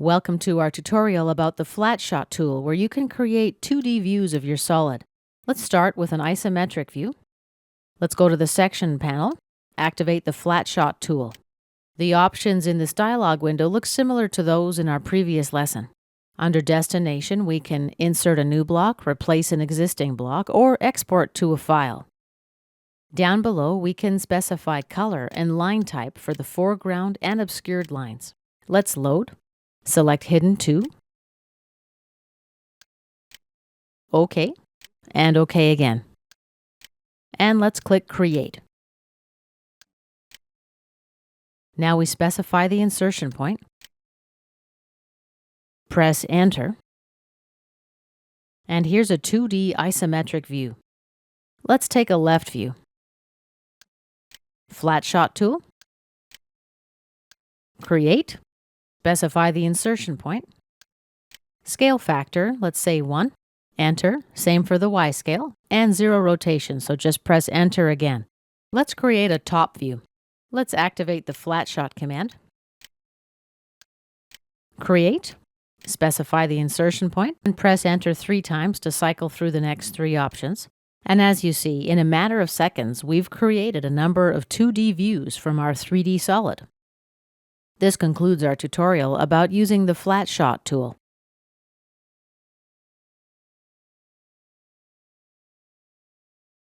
Welcome to our tutorial about the FlatShot tool, where you can create 2D views of your solid. Let's start with an isometric view. Let's go to the Section panel, activate the FlatShot tool. The options in this dialog window look similar to those in our previous lesson. Under Destination, we can insert a new block, replace an existing block, or export to a file. Down below, we can specify color and line type for the foreground and obscured lines. Let's load. Select Hidden To, OK, and OK again. And let's click Create. Now we specify the insertion point. Press Enter. And here's a 2D isometric view. Let's take a left view. FlatShot tool. Create. Specify the insertion point. Scale factor, let's say 1. Enter, same for the Y scale, and 0 rotation, so just press Enter again. Let's create a top view. Let's activate the FlatShot command. Create, specify the insertion point, and press Enter 3 times to cycle through the next 3 options. And as you see, in a matter of seconds, we've created a number of 2D views from our 3D solid. This concludes our tutorial about using the FlatShot tool.